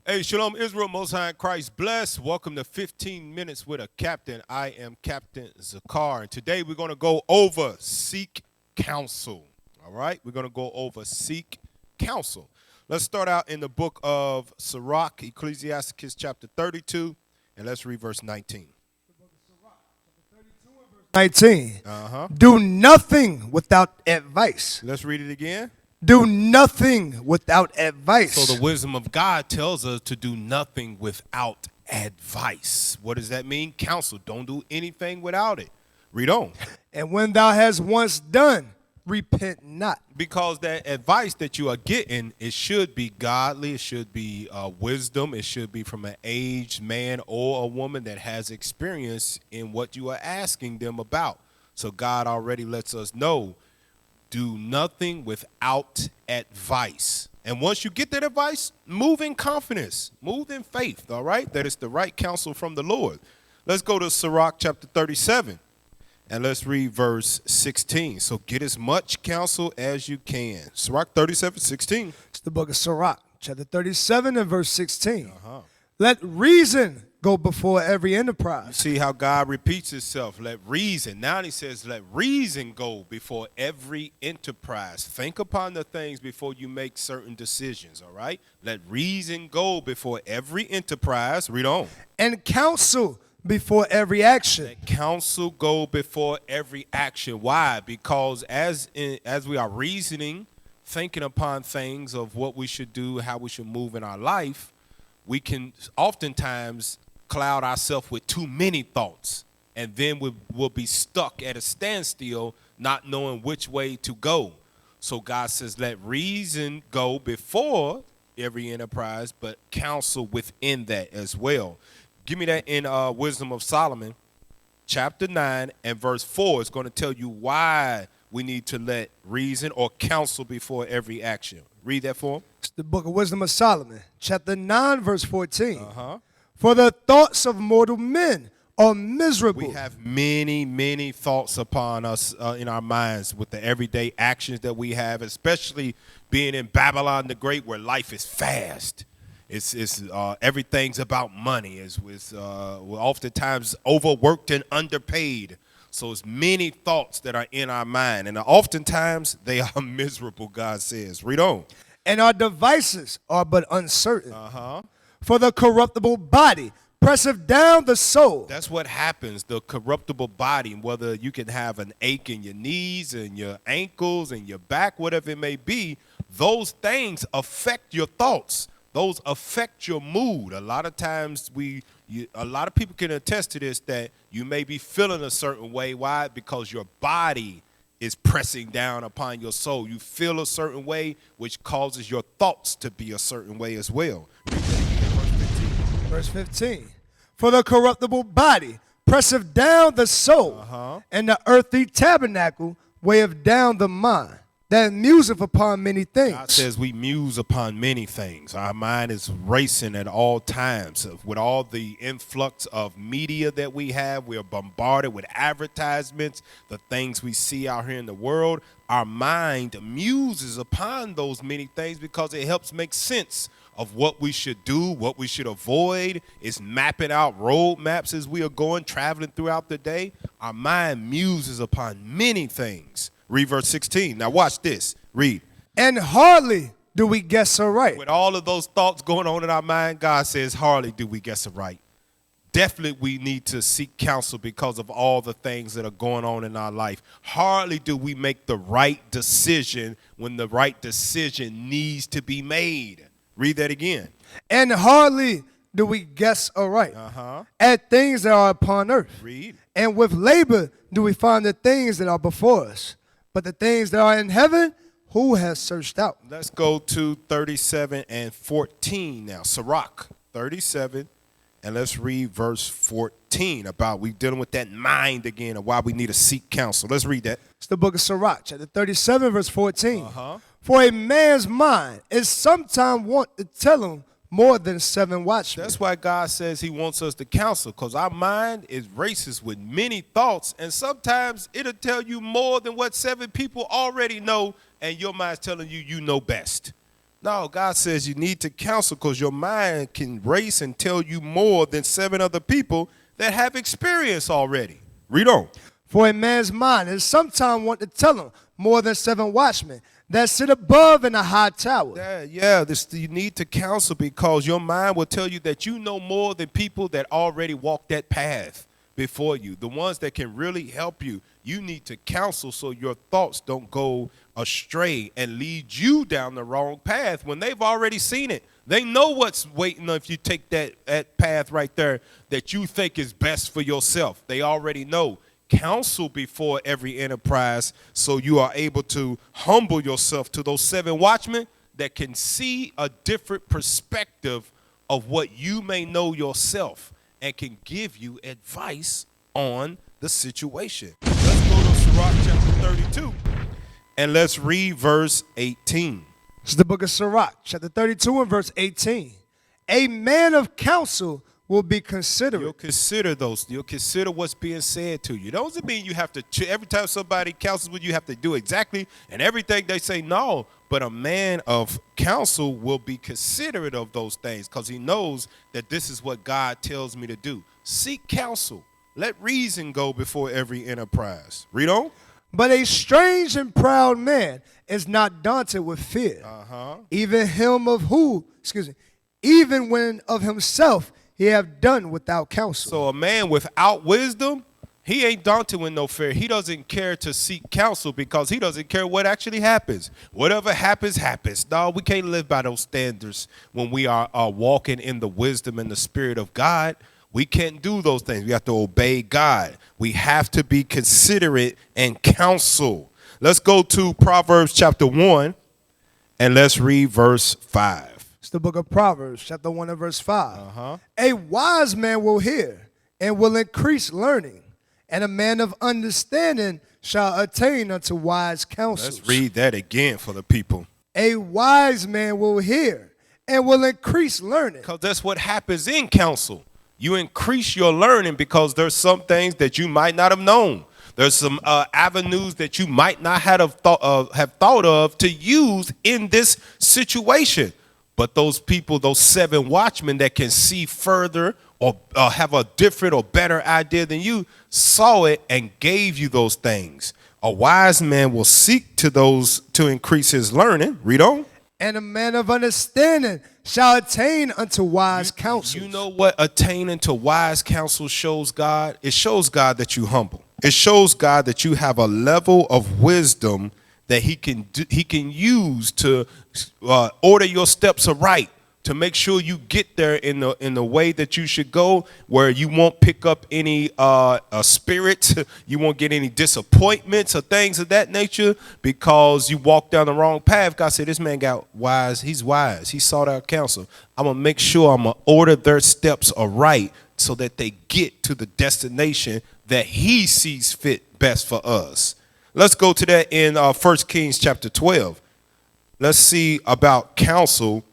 Hey, Shalom Israel, Most High in Christ bless. Welcome to 15 Minutes with a Captain. I am Captain Zakar, and today we're going to go over seek counsel. All right, we're going to go over seek counsel. Let's start out in the book of Sirach, Ecclesiasticus chapter 32, and let's read verse 19. 19. Do nothing without advice. Let's read it again. Do nothing without advice. So the wisdom of God tells us to do nothing without advice. What does that mean? Counsel. Don't do anything without it. Read on. And when thou hast once done, repent not. Because that advice that you are getting, it should be godly. It should be wisdom. It should be from an aged man or a woman that has experience in what you are asking them about. So God already lets us know, do nothing without advice. And once you get that advice, move in confidence, move in faith, all right? That is the right counsel from the Lord. Let's go to Sirach chapter 37, and let's read verse 16. So get as much counsel as you can. Sirach 37, 16. It's the book of Sirach, chapter 37 and verse 16. Let reason go before every enterprise. See how God repeats himself. Let reason. Now he says, let reason go before every enterprise. Think upon the things before you make certain decisions, all right? Let reason go before every enterprise. Read on. And counsel before every action. Let counsel go before every action. Why? Because as we are reasoning, thinking upon things of what we should do, how we should move in our life, we can oftentimes cloud ourselves with too many thoughts, and then we'll be stuck at a standstill, not knowing which way to go. So God says, let reason go before every enterprise, but counsel within that as well. Give me that in Wisdom of Solomon, chapter 9 and verse 4. It's going to tell you why we need to let reason or counsel before every action. Read that for him. It's the book of Wisdom of Solomon, chapter 9, verse 14. For the thoughts of mortal men are miserable. We have many thoughts upon us in our minds with the everyday actions that we have, especially being in Babylon the Great, where life is fast. It's everything's about money. We're oftentimes overworked and underpaid. So it's many thoughts that are in our mind, and oftentimes they are miserable, God says. Read on. And our devices are but uncertain. For the corruptible body presseth down the soul. That's what happens, the corruptible body, whether you can have an ache in your knees and your ankles and your back, whatever it may be, those things affect your thoughts. Those affect your mood. A lot of times a lot of people can attest to this, that you may be feeling a certain way. Why? Because your body is pressing down upon your soul. You feel a certain way, which causes your thoughts to be a certain way as well. Verse 15. For the corruptible body presseth down the soul, and the earthly tabernacle weigheth down the mind, that museth upon many things. God says we muse upon many things. Our mind is racing at all times. With all the influx of media that we have, we are bombarded with advertisements, the things we see out here in the world. Our mind muses upon those many things because it helps make sense of what we should do, what we should avoid. It's mapping out road maps as we are going, traveling throughout the day. Our mind muses upon many things. Read verse 16. Now watch this. Read. And hardly do we guess aright. With all of those thoughts going on in our mind, God says, hardly do we guess aright. Definitely we need to seek counsel because of all the things that are going on in our life. Hardly do we make the right decision when the right decision needs to be made. Read that again. And hardly do we guess aright at things that are upon earth. Read. And with labor do we find the things that are before us. But the things that are in heaven, who has searched out? Let's go to 37 and 14 now. Sirach 37, and let's read verse 14 about we dealing with that mind again and why we need to seek counsel. Let's read that. It's the book of Sirach, chapter 37, verse 14. For a man's mind is sometime wont to tell him more than 7 watchmen. That's why God says he wants us to counsel, because our mind is racist with many thoughts, and sometimes it'll tell you more than what 7 people already know, and your mind's telling you you know best. No, God says you need to counsel because your mind can race and tell you more than 7 other people that have experience already. Read on. For a man's mind is sometimes want to tell him more than 7 watchmen that sit above in a high tower. You need to counsel because your mind will tell you that you know more than people that already walked that path before you. The ones that can really help you, you need to counsel so your thoughts don't go astray and lead you down the wrong path when they've already seen it. They know what's waiting if you take that path right there that you think is best for yourself. They already know. Counsel before every enterprise so you are able to humble yourself to those 7 watchmen that can see a different perspective of what you may know yourself and can give you advice on the situation. Let's go to Sirach chapter 32 and let's read verse 18. It's the book of Sirach, chapter 32 and verse 18. A man of counsel will be considerate. You'll consider those. You'll consider what's being said to you. Doesn't mean you have to, every time somebody counsels with you, have to do exactly and everything they say. No, but a man of counsel will be considerate of those things because he knows that this is what God tells me to do. Seek counsel. Let reason go before every enterprise. Read on. But a strange and proud man is not daunted with fear. Even when of himself he have done without counsel. So a man without wisdom, he ain't daunted with no fear. He doesn't care to seek counsel because he doesn't care what actually happens. Whatever happens, happens. No, we can't live by those standards when we are walking in the wisdom and the spirit of God. We can't do those things. We have to obey God. We have to be considerate and counsel. Let's go to Proverbs chapter 1 and let's read verse 5. It's the book of Proverbs, chapter 1 and verse 5. A wise man will hear and will increase learning, and a man of understanding shall attain unto wise counsel. Let's read that again for the people. A wise man will hear and will increase learning. Because that's what happens in counsel. You increase your learning because there's some things that you might not have known. There's some avenues that you might not have thought of to use in this situation. But those people, those 7 watchmen that can see further or have a different or better idea than you, saw it and gave you those things. A wise man will seek to those to increase his learning. Read on. And a man of understanding shall attain unto wise counsel. You know what attaining to wise counsel shows God? It shows God that you humble. It shows God that you have a level of wisdom that he can use to order your steps aright, to make sure you get there in the way that you should go, where you won't pick up any spirits, you won't get any disappointments or things of that nature because you walked down the wrong path. God said, this man got wise. He's wise. He sought out counsel. I'm going to make sure I'm going to order their steps aright so that they get to the destination that he sees fit best for us. Let's go to that in 1 Kings chapter 12. Let's see about counsel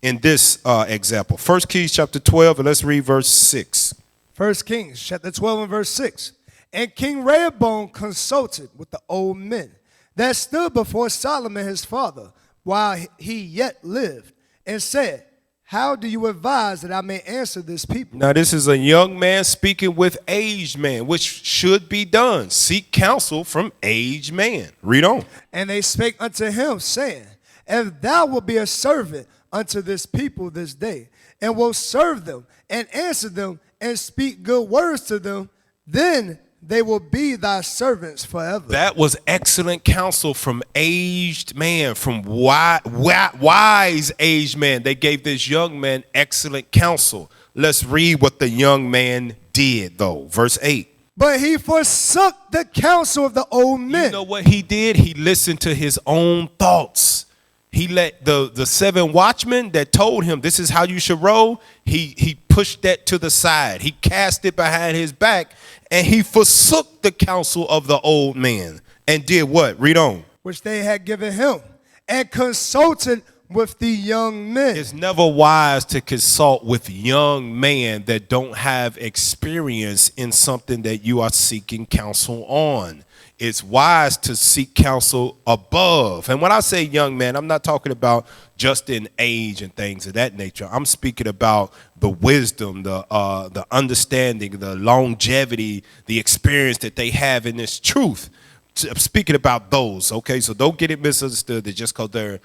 in this example. 1 Kings chapter 12, and let's read verse 6. 1 Kings chapter 12 and verse 6. And King Rehoboam consulted with the old men that stood before Solomon his father while he yet lived, and said, how do you advise that I may answer this people? Now this is a young man speaking with aged man, which should be done. Seek counsel from aged man. Read on. And they spake unto him, saying, if thou wilt be a servant unto this people this day, and will serve them, and answer them, and speak good words to them, then they will be thy servants forever. That was excellent counsel from aged man, from wise aged man. They gave this young man excellent counsel. Let's read what the young man did, though. Verse 8. But he forsook the counsel of the old men. You know what he did? He listened to his own thoughts. He let the 7 watchmen that told him this is how you should roll, he pushed that to the side. He cast it behind his back, and he forsook the counsel of the old man and did what? Read on. Which they had given him, and consulted with the young men. It's never wise to consult with young men that don't have experience in something that you are seeking counsel on. it's wise to seek counsel above. And when I say young man, I'm not talking about just in age and things of that nature. I'm speaking about the wisdom, the understanding, the longevity, the experience that they have in this truth. I'm speaking about those, okay? So don't get it misunderstood that just because they're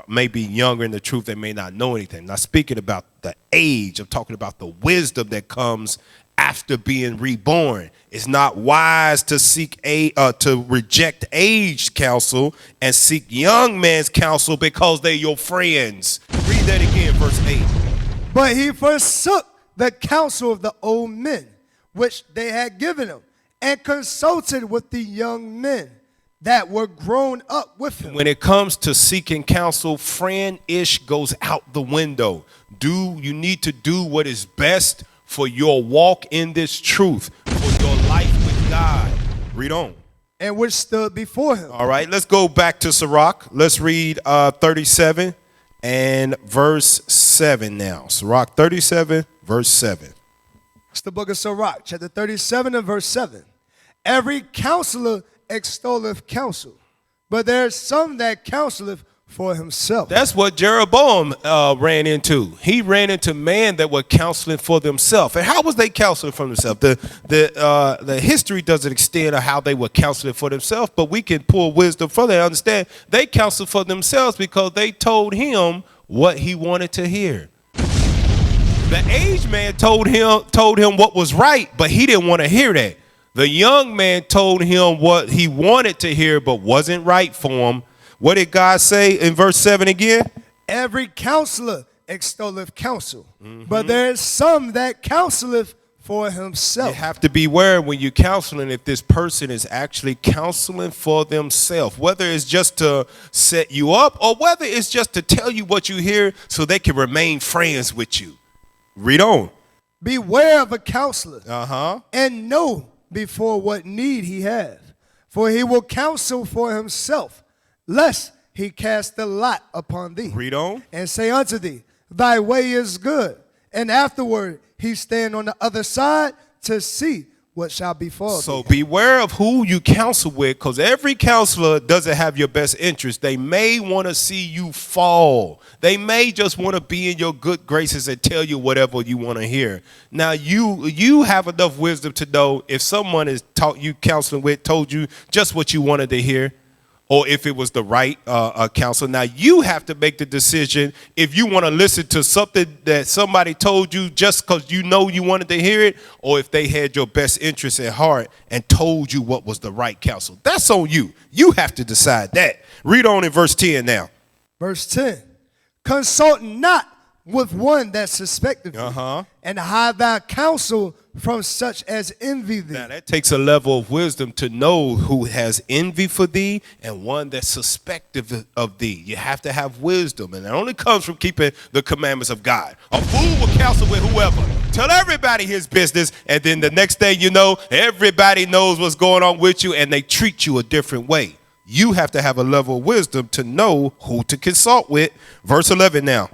maybe younger in the truth, they may not know anything. Not speaking about the age. I'm talking about the wisdom that comes after being reborn. It's not wise to to reject aged counsel and seek young man's counsel because they're your friends. Read that again, verse 8. But he forsook the counsel of the old men, which they had given him, and consulted with the young men that were grown up with him. When it comes to seeking counsel, friend-ish goes out the window. You need to do what is best for your walk in this truth, for your life with God. Read on. And which stood before him. All right, let's go back to Sirach. Let's read 37 and verse 7 now. Sirach 37, verse 7. It's the book of Sirach, chapter 37 and verse 7. Every counselor extolleth counsel, but there is some that counseleth for himself. That's what Jeroboam ran into. He ran into men that were counseling for themselves. And how was they counseling for themselves? The history doesn't extend to how they were counseling for themselves, but we can pull wisdom from that and understand they counseled for themselves because they told him what he wanted to hear. The aged man told him what was right, but he didn't want to hear that. The young man told him what he wanted to hear, but wasn't right for him. What did God say in verse 7 again? Every counselor extolleth counsel, but there is some that counseleth for himself. You have to beware when you're counseling if this person is actually counseling for themselves, whether it's just to set you up or whether it's just to tell you what you hear so they can remain friends with you. Read on. Beware of a counselor, And know before what need he hath, for he will counsel for himself, lest he cast the lot upon thee. Read on. And say unto thee, thy way is good. And afterward he stand on the other side to see what shall befall thee. So beware of who you counsel with, because every counselor doesn't have your best interest. They may want to see you fall. They may just want to be in your good graces and tell you whatever you want to hear. Now, you have enough wisdom to know if someone is you counseling with told you just what you wanted to hear, or if it was the right counsel. Now, you have to make the decision if you want to listen to something that somebody told you just because you know you wanted to hear it, or if they had your best interest at heart and told you what was the right counsel. That's on you. You have to decide that. Read on in verse 10 now. Verse 10. Consult not with one that suspecteth thee, and hide thy counsel from such as envy thee. Now that takes a level of wisdom to know who has envy for thee and one that's suspective of thee. You have to have wisdom, and it only comes from keeping the commandments of God. A fool will counsel with whoever. Tell everybody his business, and then the next thing you know, everybody knows what's going on with you, and they treat you a different way. You have to have a level of wisdom to know who to consult with. Verse 11 now.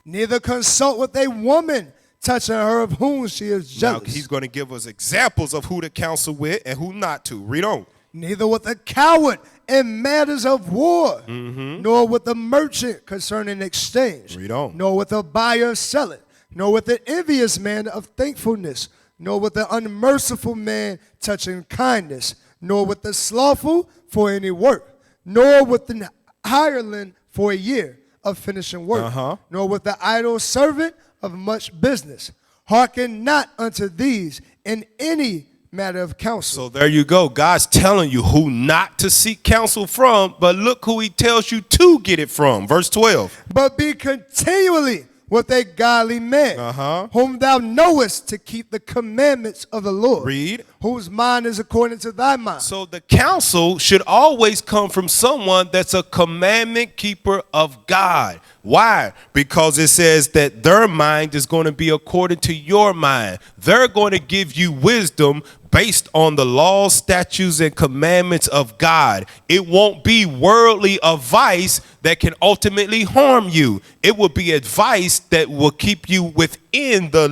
Neither consult with a woman touching her of whom she is jealous. Now he's going to give us examples of who to counsel with and who not to. Read on. Neither with a coward in matters of war, nor with a merchant concerning exchange. Read on. Nor with a buyer selling, nor with an envious man of thankfulness, nor with the unmerciful man touching kindness, nor with the slothful for any work, nor with the hireling for a year of finishing work, nor with the idle servant of much business. Hearken not unto these in any matter of counsel. So there you go. God's telling you who not to seek counsel from, but look who he tells you to get it from. Verse 12. But be continually with a godly man, whom thou knowest to keep the commandments of the Lord. Read. Whose mind is according to thy mind. So the counsel should always come from someone that's a commandment keeper of God. Why? Because it says that their mind is going to be according to your mind. They're going to give you wisdom based on the laws, statutes, and commandments of God. It won't be worldly advice that can ultimately harm you. It will be advice that will keep you within the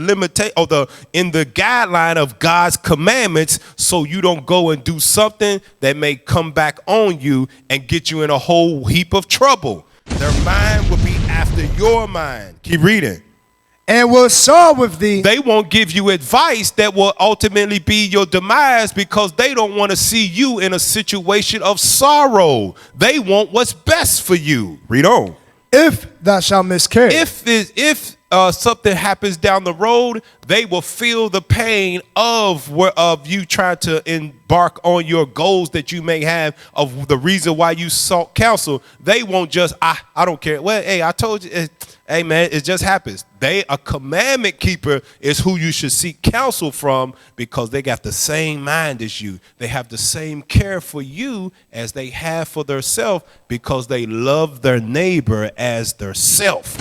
in the guideline of God's commandments, so you don't go and do something that may come back on you and get you in a whole heap of trouble. Their mind will be after your mind. Keep reading. And will soar with thee. They won't give you advice that will ultimately be your demise, because they don't want to see you in a situation of sorrow. They want what's best for you. Read on. If thou shalt miscarry. If something happens down the road, they will feel the pain of you trying to embark on your goals that you may have, of the reason why you sought counsel. They won't just, I don't care. Well, hey, I told you. Hey, man, it just happens. A commandment keeper is who you should seek counsel from, because they got the same mind as you. They have the same care for you as they have for themselves, because they love their neighbor as their self.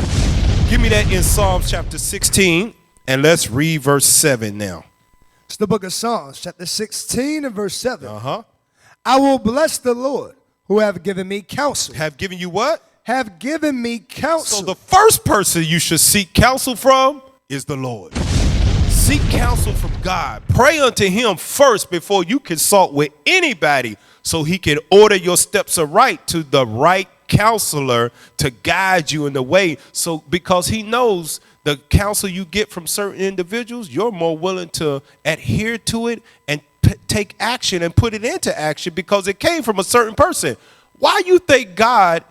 Give me that in Psalms chapter 16, and let's read verse 7 now. It's the book of Psalms, chapter 16 and verse 7. I will bless the Lord, who have given me counsel. Have given you what? Have given me counsel. So the first person you should seek counsel from is the Lord. Seek counsel from God. Pray unto him first before you consult with anybody, so he can order your steps aright to the right counselor to guide you in the way. So because he knows the counsel you get from certain individuals, you're more willing to adhere to it and take action and put it into action because it came from a certain person. Why you think God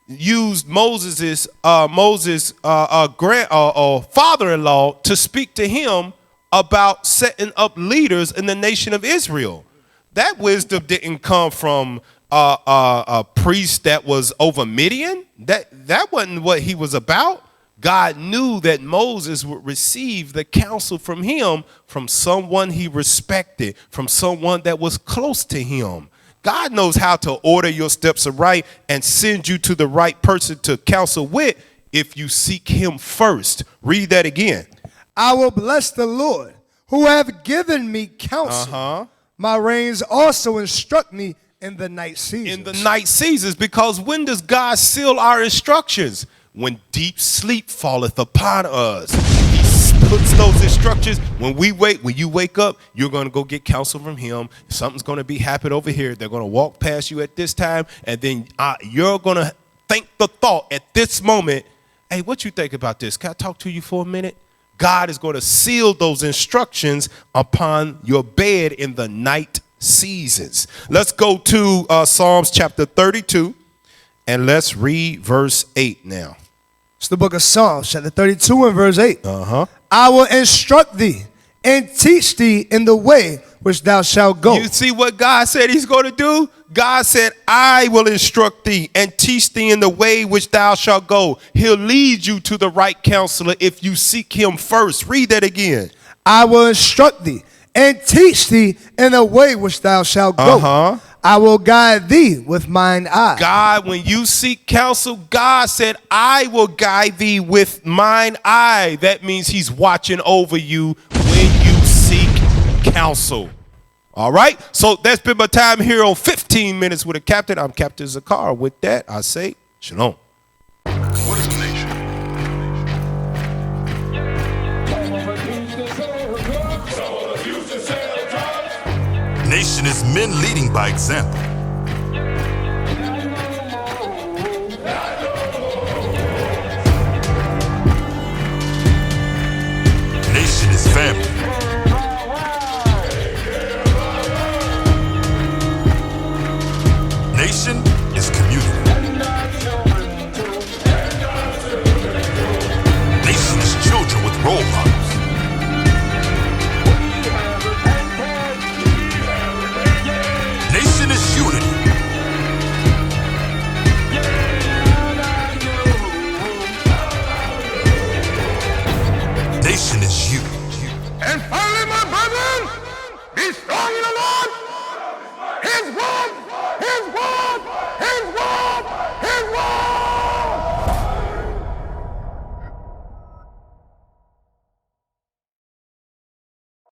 used Moses' father-in-law to speak to him about setting up leaders in the nation of Israel? That wisdom didn't come from a priest that was over Midian. That wasn't what he was about. God knew that Moses would receive the counsel from him, from someone he respected, from someone that was close to him. God knows how to order your steps aright and send you to the right person to counsel with if you seek him first. Read that again. I will bless the Lord, who have given me counsel. My reins also instruct me in the night seasons. In the night seasons, because when does God seal our instructions? When deep sleep falleth upon us. He puts those instructions. When you wake up, you're going to go get counsel from him. Something's going to be happening over here. They're going to walk past you at this time, and then you're going to think the thought at this moment, hey, what you think about this? Can I talk to you for a minute? God is going to seal those instructions upon your bed in the night seasons. Let's go to Psalms chapter 32, and let's read verse 8 now. It's the book of Psalms, chapter 32 and verse 8. I will instruct thee and teach thee in the way which thou shalt go. You see what God said he's going to do? God said, I will instruct thee and teach thee in the way which thou shalt go. He'll lead you to the right counselor if you seek him first. Read that again. I will instruct thee and teach thee in the way which thou shalt go. I will guide thee with mine eye. God, when you seek counsel, God said, I will guide thee with mine eye. That means he's watching over you when you seek counsel. All right. So that's been my time here on 15 Minutes with a Captain. I'm Captain Zakar. With that, I say shalom. What is the nation? Nation is men leading by example. Nation is family. Nation is community. Nation is children with role models.